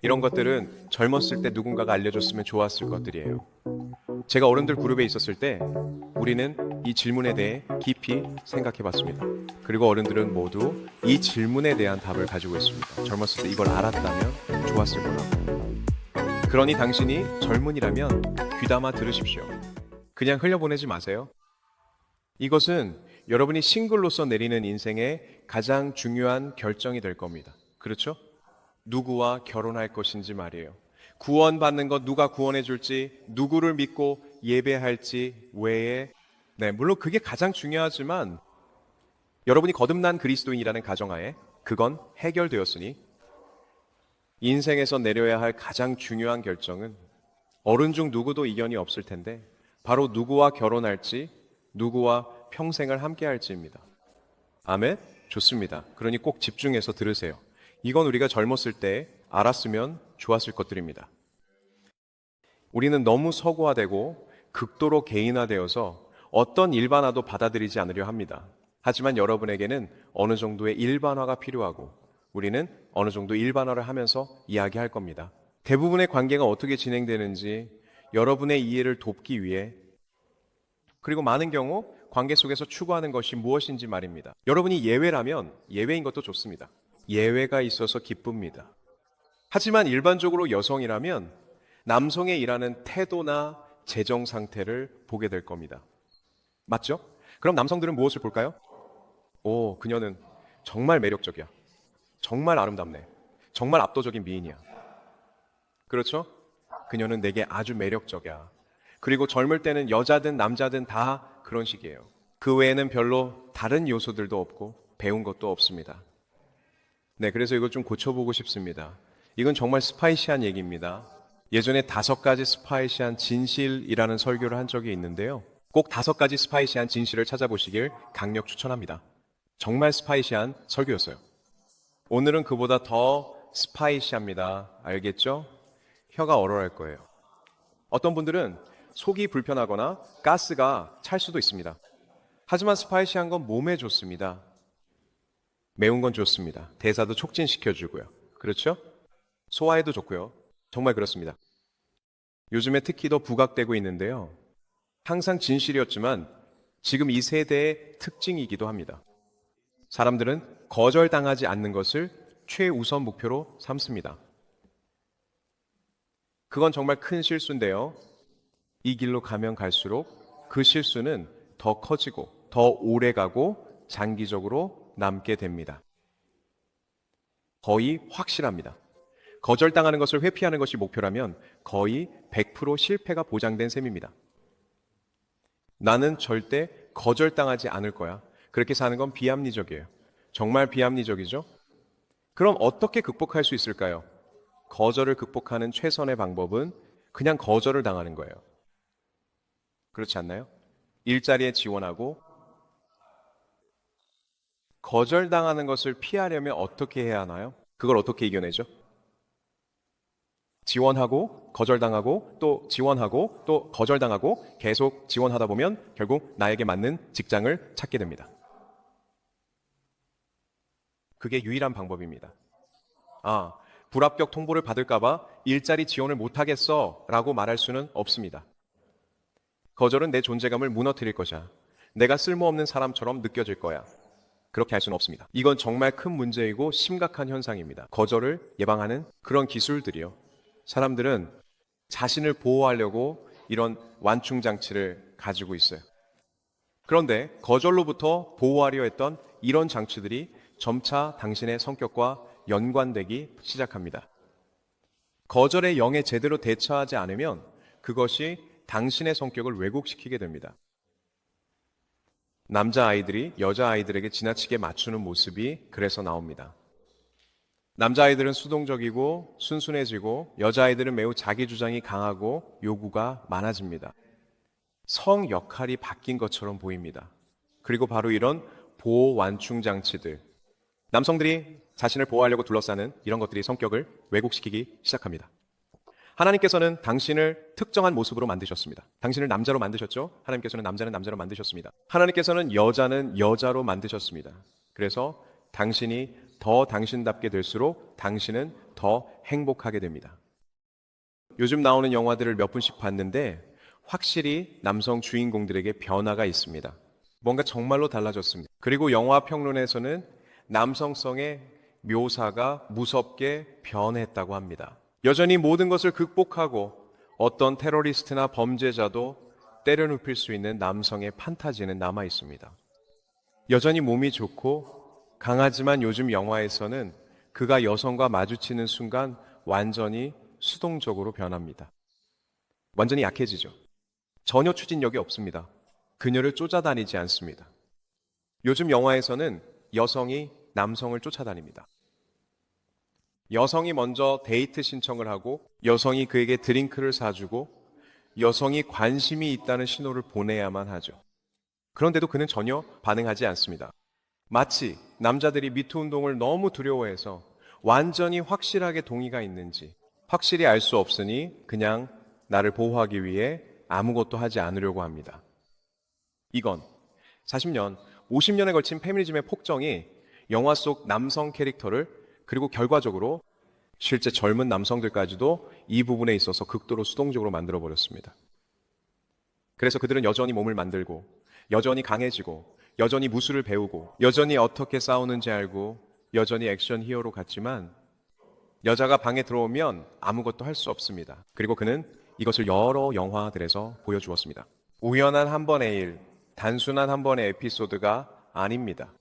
이런 것들은 젊었을 때 누군가가 알려줬으면 좋았을 것들이에요. 제가 어른들 그룹에 있었을 때 우리는 이 질문에 대해 깊이 생각해 봤습니다. 그리고 어른들은 모두 이 질문에 대한 답을 가지고 있습니다. 젊었을 때 이걸 알았다면 좋았을 거라고. 그러니 당신이 젊은이라면 귀담아 들으십시오. 그냥 흘려보내지 마세요. 이것은 여러분이 싱글로서 내리는 인생의 가장 중요한 결정이 될 겁니다. 그렇죠? 누구와 결혼할 것인지 말이에요. 구원받는 것 누가 구원해 줄지, 누구를 믿고 예배할지 외에, 네, 물론 그게 가장 중요하지만 여러분이 거듭난 그리스도인이라는 가정하에 그건 해결되었으니 인생에서 내려야 할 가장 중요한 결정은 어른 중 누구도 이견이 없을 텐데 바로 누구와 결혼할지, 누구와 평생을 함께 할지입니다. 아멘? 좋습니다. 그러니 꼭 집중해서 들으세요. 이건 우리가 젊었을 때 알았으면 좋았을 것들입니다. 우리는 너무 서구화되고 극도로 개인화되어서 어떤 일반화도 받아들이지 않으려 합니다. 하지만 여러분에게는 어느 정도의 일반화가 필요하고 우리는 어느 정도 일반화를 하면서 이야기할 겁니다. 대부분의 관계가 어떻게 진행되는지 여러분의 이해를 돕기 위해 그리고 많은 경우 관계 속에서 추구하는 것이 무엇인지 말입니다. 여러분이 예외라면 예외인 것도 좋습니다. 예외가 있어서 기쁩니다. 하지만 일반적으로 여성이라면 남성의 일하는 태도나 재정 상태를 보게 될 겁니다. 맞죠? 그럼 남성들은 무엇을 볼까요? 오, 그녀는 정말 매력적이야. 정말 아름답네. 정말 압도적인 미인이야. 그렇죠? 그녀는 내게 아주 매력적이야. 그리고 젊을 때는 여자든 남자든 다 그런 식이에요. 그 외에는 별로 다른 요소들도 없고 배운 것도 없습니다. 네, 그래서 이거 좀 고쳐보고 싶습니다. 이건 정말 스파이시한 얘기입니다. 예전에 5가지 스파이시한 진실이라는 설교를 한 적이 있는데요. 꼭 5가지 스파이시한 진실을 찾아보시길 강력 추천합니다. 정말 스파이시한 설교였어요. 오늘은 그보다 더 스파이시합니다. 알겠죠? 혀가 얼얼할 거예요. 어떤 분들은 속이 불편하거나 가스가 찰 수도 있습니다. 하지만 스파이시한 건 몸에 좋습니다. 매운 건 좋습니다. 대사도 촉진시켜주고요. 그렇죠? 소화에도 좋고요. 정말 그렇습니다. 요즘에 특히 더 부각되고 있는데요. 항상 진실이었지만 지금 이 세대의 특징이기도 합니다. 사람들은 거절당하지 않는 것을 최우선 목표로 삼습니다. 그건 정말 큰 실수인데요. 이 길로 가면 갈수록 그 실수는 더 커지고 더 오래 가고 장기적으로 남게 됩니다. 거의 확실합니다. 거절당하는 것을 회피하는 것이 목표라면 거의 100% 실패가 보장된 셈입니다. 나는 절대 거절당하지 않을 거야. 그렇게 사는 건 비합리적이에요. 정말 비합리적이죠? 그럼 어떻게 극복할 수 있을까요? 거절을 극복하는 최선의 방법은 그냥 거절을 당하는 거예요. 그렇지 않나요? 일자리에 지원하고 거절당하는 것을 피하려면 어떻게 해야 하나요? 그걸 어떻게 이겨내죠? 지원하고 거절당하고 또 지원하고 또 거절당하고 계속 지원하다 보면 결국 나에게 맞는 직장을 찾게 됩니다. 그게 유일한 방법입니다. 아, 불합격 통보를 받을까봐 일자리 지원을 못하겠어 라고 말할 수는 없습니다. 거절은 내 존재감을 무너뜨릴 것이야. 내가 쓸모없는 사람처럼 느껴질 거야. 그렇게 할 수는 없습니다. 이건 정말 큰 문제이고 심각한 현상입니다. 거절을 예방하는 그런 기술들이요. 사람들은 자신을 보호하려고 이런 완충 장치를 가지고 있어요. 그런데 거절로부터 보호하려 했던 이런 장치들이 점차 당신의 성격과 연관되기 시작합니다. 거절의 영에 제대로 대처하지 않으면 그것이 당신의 성격을 왜곡시키게 됩니다. 남자아이들이 여자아이들에게 지나치게 맞추는 모습이 그래서 나옵니다. 남자아이들은 수동적이고 순순해지고 여자아이들은 매우 자기주장이 강하고 요구가 많아집니다. 성 역할이 바뀐 것처럼 보입니다. 그리고 바로 이런 보호 완충 장치들, 남성들이 자신을 보호하려고 둘러싸는 이런 것들이 성격을 왜곡시키기 시작합니다. 하나님께서는 당신을 특정한 모습으로 만드셨습니다. 당신을 남자로 만드셨죠? 하나님께서는 남자는 남자로 만드셨습니다. 하나님께서는 여자는 여자로 만드셨습니다. 그래서 당신이 더 당신답게 될수록 당신은 더 행복하게 됩니다. 요즘 나오는 영화들을 몇 분씩 봤는데 확실히 남성 주인공들에게 변화가 있습니다. 뭔가 정말로 달라졌습니다. 그리고 영화 평론에서는 남성성의 묘사가 무섭게 변했다고 합니다. 여전히 모든 것을 극복하고 어떤 테러리스트나 범죄자도 때려눕힐 수 있는 남성의 판타지는 남아 있습니다. 여전히 몸이 좋고 강하지만 요즘 영화에서는 그가 여성과 마주치는 순간 완전히 수동적으로 변합니다. 완전히 약해지죠. 전혀 추진력이 없습니다. 그녀를 쫓아다니지 않습니다. 요즘 영화에서는 여성이 남성을 쫓아다닙니다. 여성이 먼저 데이트 신청을 하고 여성이 그에게 드링크를 사주고 여성이 관심이 있다는 신호를 보내야만 하죠. 그런데도 그는 전혀 반응하지 않습니다. 마치 남자들이 미투 운동을 너무 두려워해서 완전히 확실하게 동의가 있는지 확실히 알 수 없으니 그냥 나를 보호하기 위해 아무것도 하지 않으려고 합니다. 이건 40년, 50년에 걸친 페미니즘의 폭정이 영화 속 남성 캐릭터를 그리고 결과적으로 실제 젊은 남성들까지도 이 부분에 있어서 극도로 수동적으로 만들어버렸습니다. 그래서 그들은 여전히 몸을 만들고 여전히 강해지고 여전히 무술을 배우고 여전히 어떻게 싸우는지 알고 여전히 액션 히어로 같지만 여자가 방에 들어오면 아무것도 할 수 없습니다. 그리고 그는 이것을 여러 영화들에서 보여주었습니다. 우연한 한 번의 일, 단순한 한 번의 에피소드가 아닙니다.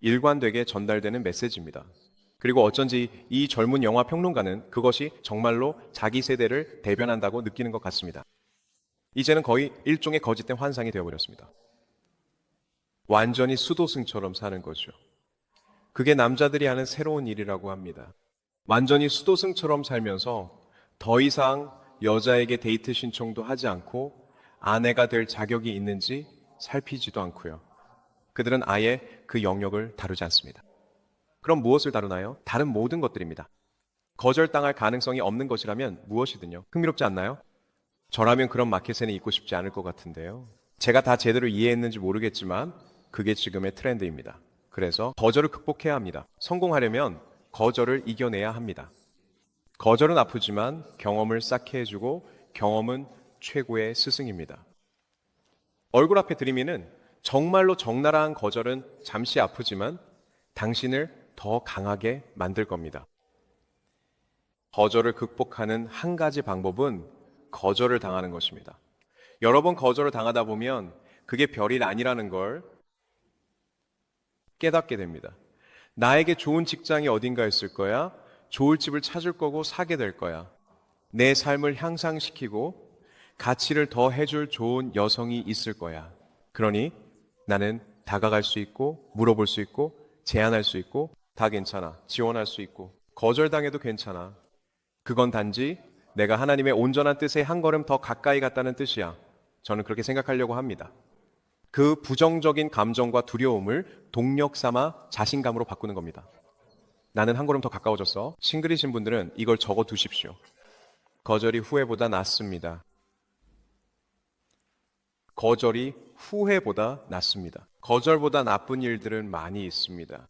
일관되게 전달되는 메시지입니다. 그리고 어쩐지 이 젊은 영화 평론가는 그것이 정말로 자기 세대를 대변한다고 느끼는 것 같습니다. 이제는 거의 일종의 거짓된 환상이 되어버렸습니다. 완전히 수도승처럼 사는 거죠. 그게 남자들이 하는 새로운 일이라고 합니다. 완전히 수도승처럼 살면서 더 이상 여자에게 데이트 신청도 하지 않고 아내가 될 자격이 있는지 살피지도 않고요. 그들은 아예 그 영역을 다루지 않습니다. 그럼 무엇을 다루나요? 다른 모든 것들입니다. 거절당할 가능성이 없는 것이라면 무엇이든요. 흥미롭지 않나요? 저라면 그런 마켓에는 있고 싶지 않을 것 같은데요. 제가 다 제대로 이해했는지 모르겠지만 그게 지금의 트렌드입니다. 그래서 거절을 극복해야 합니다. 성공하려면 거절을 이겨내야 합니다. 거절은 아프지만 경험을 쌓게 해주고 경험은 최고의 스승입니다. 얼굴 앞에 들이미는 정말로 적나라한 거절은 잠시 아프지만 당신을 더 강하게 만들 겁니다. 거절을 극복하는 한 가지 방법은 거절을 당하는 것입니다. 여러 번 거절을 당하다 보면 그게 별일 아니라는 걸 깨닫게 됩니다. 나에게 좋은 직장이 어딘가 있을 거야. 좋을 집을 찾을 거고 사게 될 거야. 내 삶을 향상시키고 가치를 더 해줄 좋은 여성이 있을 거야. 그러니 나는 다가갈 수 있고 물어볼 수 있고 제안할 수 있고 다 괜찮아. 지원할 수 있고 거절당해도 괜찮아. 그건 단지 내가 하나님의 온전한 뜻에 한 걸음 더 가까이 갔다는 뜻이야. 저는 그렇게 생각하려고 합니다. 그 부정적인 감정과 두려움을 동력 삼아 자신감으로 바꾸는 겁니다. 나는 한 걸음 더 가까워졌어. 싱글이신 분들은 이걸 적어 두십시오. 거절이 후회보다 낫습니다. 거절이 후회보다 낫습니다. 거절보다 나쁜 일들은 많이 있습니다.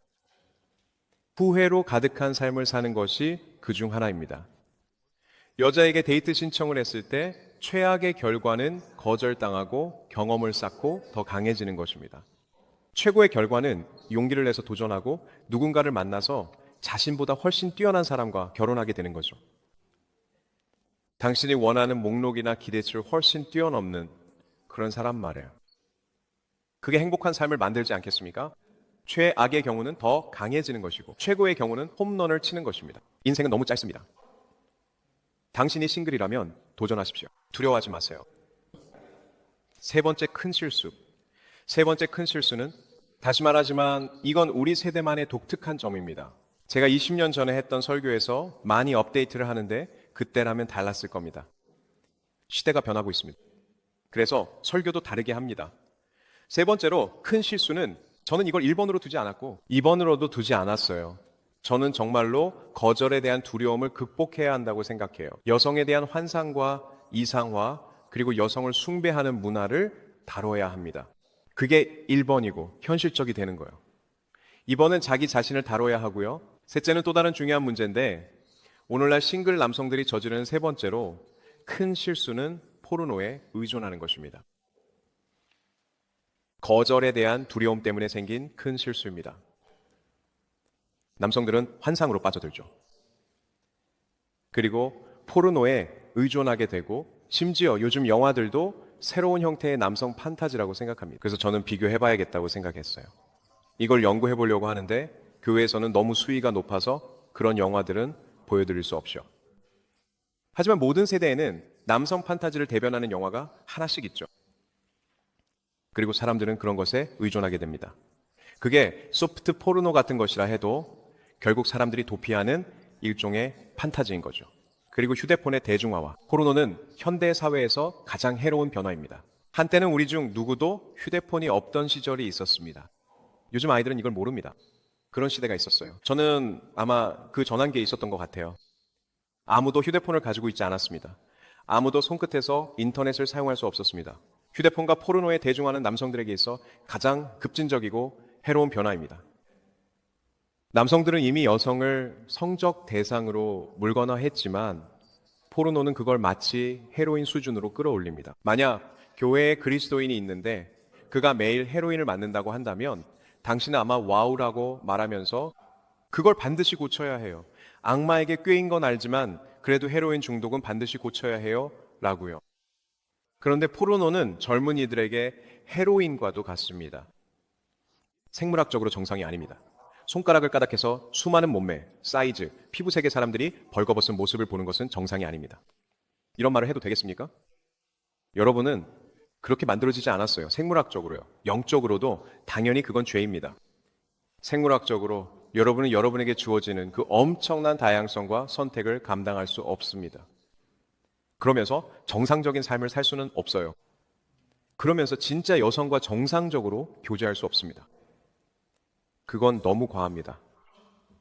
후회로 가득한 삶을 사는 것이 그 중 하나입니다. 여자에게 데이트 신청을 했을 때 최악의 결과는 거절당하고 경험을 쌓고 더 강해지는 것입니다. 최고의 결과는 용기를 내서 도전하고 누군가를 만나서 자신보다 훨씬 뛰어난 사람과 결혼하게 되는 거죠. 당신이 원하는 목록이나 기대치를 훨씬 뛰어넘는 그런 사람 말이에요. 그게 행복한 삶을 만들지 않겠습니까? 최악의 경우는 더 강해지는 것이고 최고의 경우는 홈런을 치는 것입니다. 인생은 너무 짧습니다. 당신이 싱글이라면 도전하십시오. 두려워하지 마세요. 세 번째 큰 실수. 세 번째 큰 실수는 다시 말하지만 이건 우리 세대만의 독특한 점입니다. 제가 20년 전에 했던 설교에서 많이 업데이트를 하는데 그때라면 달랐을 겁니다. 시대가 변하고 있습니다. 그래서 설교도 다르게 합니다. 세 번째로 큰 실수는 저는 이걸 1번으로 두지 않았고 2번으로도 두지 않았어요. 저는 정말로 거절에 대한 두려움을 극복해야 한다고 생각해요. 여성에 대한 환상과 이상화 그리고 여성을 숭배하는 문화를 다뤄야 합니다. 그게 1번이고 현실적이 되는 거예요. 2번은 자기 자신을 다뤄야 하고요. 셋째는 또 다른 중요한 문제인데 오늘날 싱글 남성들이 저지르는 세 번째로 큰 실수는 포르노에 의존하는 것입니다. 거절에 대한 두려움 때문에 생긴 큰 실수입니다. 남성들은 환상으로 빠져들죠. 그리고 포르노에 의존하게 되고 심지어 요즘 영화들도 새로운 형태의 남성 판타지라고 생각합니다. 그래서 저는 비교해봐야겠다고 생각했어요. 이걸 연구해보려고 하는데 교회에서는 너무 수위가 높아서 그런 영화들은 보여드릴 수 없죠. 하지만 모든 세대에는 남성 판타지를 대변하는 영화가 하나씩 있죠. 그리고 사람들은 그런 것에 의존하게 됩니다. 그게 소프트 포르노 같은 것이라 해도 결국 사람들이 도피하는 일종의 판타지인 거죠. 그리고 휴대폰의 대중화와 포르노는 현대 사회에서 가장 해로운 변화입니다. 한때는 우리 중 누구도 휴대폰이 없던 시절이 있었습니다. 요즘 아이들은 이걸 모릅니다. 그런 시대가 있었어요. 저는 아마 그 전환기에 있었던 것 같아요. 아무도 휴대폰을 가지고 있지 않았습니다. 아무도 손끝에서 인터넷을 사용할 수 없었습니다. 휴대폰과 포르노에 대중하는 남성들에게 있어 가장 급진적이고 해로운 변화입니다. 남성들은 이미 여성을 성적 대상으로 물건화했지만 포르노는 그걸 마치 헤로인 수준으로 끌어올립니다. 만약 교회에 그리스도인이 있는데 그가 매일 헤로인을 맞는다고 한다면 당신은 아마 와우라고 말하면서 그걸 반드시 고쳐야 해요. 악마에게 꾀인 건 알지만 그래도 헤로인 중독은 반드시 고쳐야 해요. 라고요. 그런데 포르노는 젊은이들에게 헤로인과도 같습니다. 생물학적으로 정상이 아닙니다. 손가락을 까닥해서 수많은 몸매, 사이즈, 피부색의 사람들이 벌거벗은 모습을 보는 것은 정상이 아닙니다. 이런 말을 해도 되겠습니까? 여러분은 그렇게 만들어지지 않았어요. 생물학적으로요. 영적으로도 당연히 그건 죄입니다. 생물학적으로 여러분은 여러분에게 주어지는 그 엄청난 다양성과 선택을 감당할 수 없습니다. 그러면서 정상적인 삶을 살 수는 없어요. 그러면서 진짜 여성과 정상적으로 교제할 수 없습니다. 그건 너무 과합니다.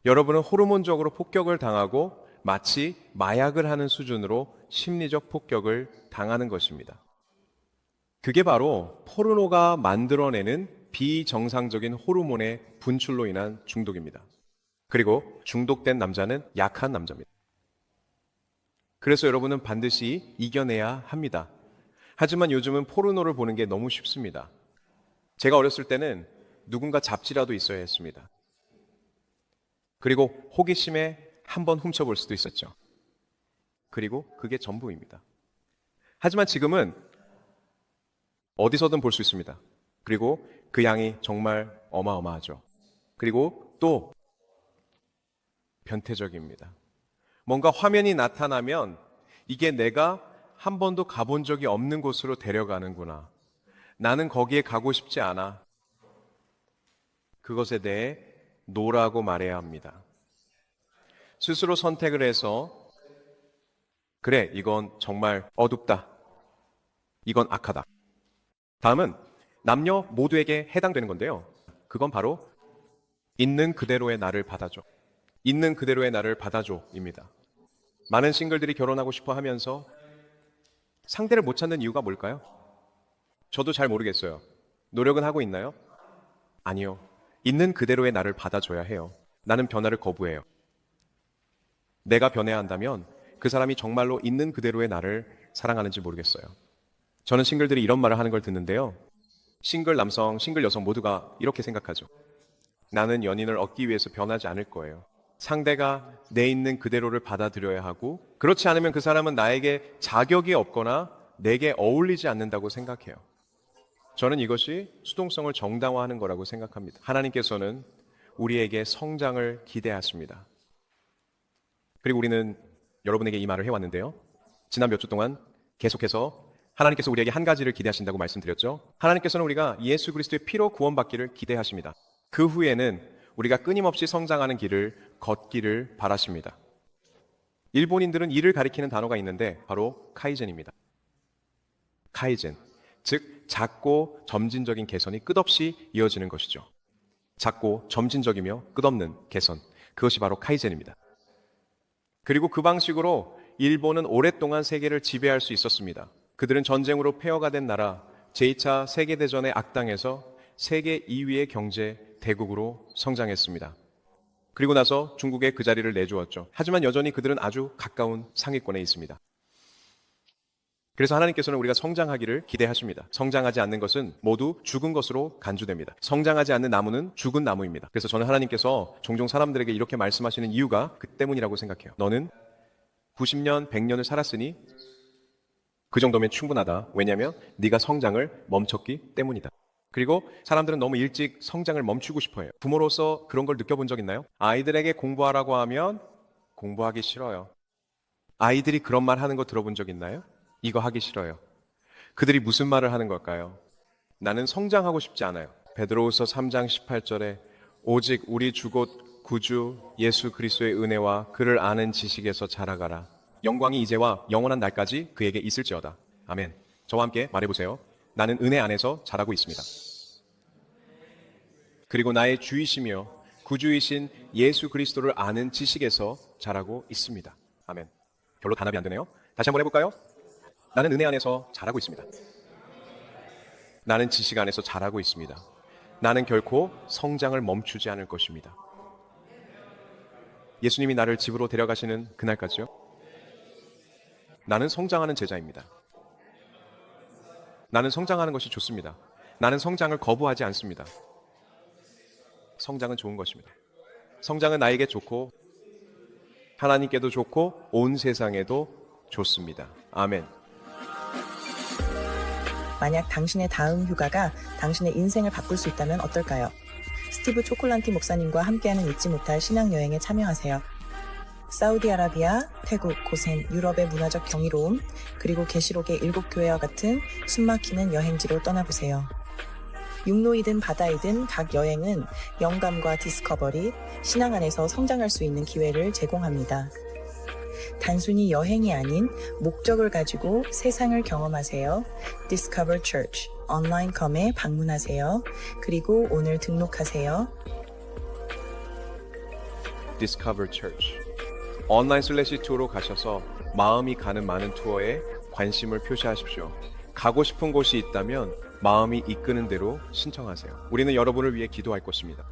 여러분은 호르몬적으로 폭격을 당하고 마치 마약을 하는 수준으로 심리적 폭격을 당하는 것입니다. 그게 바로 포르노가 만들어내는 비정상적인 호르몬의 분출로 인한 중독입니다. 그리고 중독된 남자는 약한 남자입니다. 그래서 여러분은 반드시 이겨내야 합니다. 하지만 요즘은 포르노를 보는 게 너무 쉽습니다. 제가 어렸을 때는 누군가 잡지라도 있어야 했습니다. 그리고 호기심에 한번 훔쳐볼 수도 있었죠. 그리고 그게 전부입니다. 하지만 지금은 어디서든 볼 수 있습니다. 그리고 그 양이 정말 어마어마하죠. 그리고 또 변태적입니다. 뭔가 화면이 나타나면 이게 내가 한 번도 가본 적이 없는 곳으로 데려가는구나. 나는 거기에 가고 싶지 않아. 그것에 대해 노라고 말해야 합니다. 스스로 선택을 해서 그래, 이건 정말 어둡다. 이건 악하다. 다음은 남녀 모두에게 해당되는 건데요. 그건 바로 있는 그대로의 나를 받아줘. 있는 그대로의 나를 받아줘입니다. 많은 싱글들이 결혼하고 싶어 하면서 상대를 못 찾는 이유가 뭘까요? 저도 잘 모르겠어요. 노력은 하고 있나요? 아니요. 있는 그대로의 나를 받아줘야 해요. 나는 변화를 거부해요. 내가 변해야 한다면 그 사람이 정말로 있는 그대로의 나를 사랑하는지 모르겠어요. 저는 싱글들이 이런 말을 하는 걸 듣는데요. 싱글 남성, 싱글 여성 모두가 이렇게 생각하죠. 나는 연인을 얻기 위해서 변하지 않을 거예요. 상대가 내 있는 그대로를 받아들여야 하고 그렇지 않으면 그 사람은 나에게 자격이 없거나 내게 어울리지 않는다고 생각해요. 저는 이것이 수동성을 정당화하는 거라고 생각합니다. 하나님께서는 우리에게 성장을 기대하십니다. 그리고 우리는 여러분에게 이 말을 해왔는데요. 지난 몇 주 동안 계속해서 하나님께서 우리에게 한 가지를 기대하신다고 말씀드렸죠. 하나님께서는 우리가 예수 그리스도의 피로 구원받기를 기대하십니다. 그 후에는 우리가 끊임없이 성장하는 길을 걷기를 바라십니다. 일본인들은 이를 가리키는 단어가 있는데 바로 카이젠입니다. 카이젠, 즉 작고 점진적인 개선이 끝없이 이어지는 것이죠. 작고 점진적이며 끝없는 개선, 그것이 바로 카이젠입니다. 그리고 그 방식으로 일본은 오랫동안 세계를 지배할 수 있었습니다. 그들은 전쟁으로 폐허가 된 나라, 제2차 세계대전의 악당에서 세계 2위의 경제 대국으로 성장했습니다. 그리고 나서 중국에 그 자리를 내주었죠. 하지만 여전히 그들은 아주 가까운 상위권에 있습니다. 그래서 하나님께서는 우리가 성장하기를 기대하십니다. 성장하지 않는 것은 모두 죽은 것으로 간주됩니다. 성장하지 않는 나무는 죽은 나무입니다. 그래서 저는 하나님께서 종종 사람들에게 이렇게 말씀하시는 이유가 그 때문이라고 생각해요. 너는 90년, 100년을 살았으니 그 정도면 충분하다. 왜냐하면 네가 성장을 멈췄기 때문이다. 그리고 사람들은 너무 일찍 성장을 멈추고 싶어 해요. 부모로서 그런 걸 느껴본 적 있나요? 아이들에게 공부하라고 하면 공부하기 싫어요. 아이들이 그런 말 하는 거 들어본 적 있나요? 이거 하기 싫어요. 그들이 무슨 말을 하는 걸까요? 나는 성장하고 싶지 않아요. 베드로후서 3장 18절에 오직 우리 주 곧 구주 예수 그리스도의 은혜와 그를 아는 지식에서 자라가라. 영광이 이제와 영원한 날까지 그에게 있을지어다. 아멘. 저와 함께 말해보세요. 나는 은혜 안에서 자라고 있습니다. 그리고 나의 주이시며 구주이신 예수 그리스도를 아는 지식에서 자라고 있습니다. 아멘. 별로 단합이 안 되네요. 다시 한번 해볼까요? 나는 은혜 안에서 자라고 있습니다. 나는 지식 안에서 자라고 있습니다. 나는 결코 성장을 멈추지 않을 것입니다. 예수님이 나를 집으로 데려가시는 그날까지요. 나는 성장하는 제자입니다. 나는 성장하는 것이 좋습니다. 나는 성장을 거부하지 않습니다. 성장은 좋은 것입니다. 성장은 나에게 좋고 하나님께도 좋고 온 세상에도 좋습니다. 아멘. 만약 당신의 다음 휴가가 당신의 인생을 바꿀 수 있다면 어떨까요? 스티브 초콜란티 목사님과 함께하는 잊지 못할 신앙여행에 참여하세요. 사우디아라비아, 태국, 고센, 유럽의 문화적 경이로움, 그리고 계시록의 7교회와 같은 숨막히는 여행지로 떠나보세요. 육로이든 바다이든 각 여행은 영감과 디스커버리, 신앙 안에서 성장할 수 있는 기회를 제공합니다. 단순히 여행이 아닌 목적을 가지고 세상을 경험하세요. Discover Church 온라인컴에 방문하세요. 그리고 오늘 등록하세요. Discover Church 온라인 /투어로 가셔서 마음이 가는 많은 투어에 관심을 표시하십시오. 가고 싶은 곳이 있다면 마음이 이끄는 대로 신청하세요. 우리는 여러분을 위해 기도할 것입니다.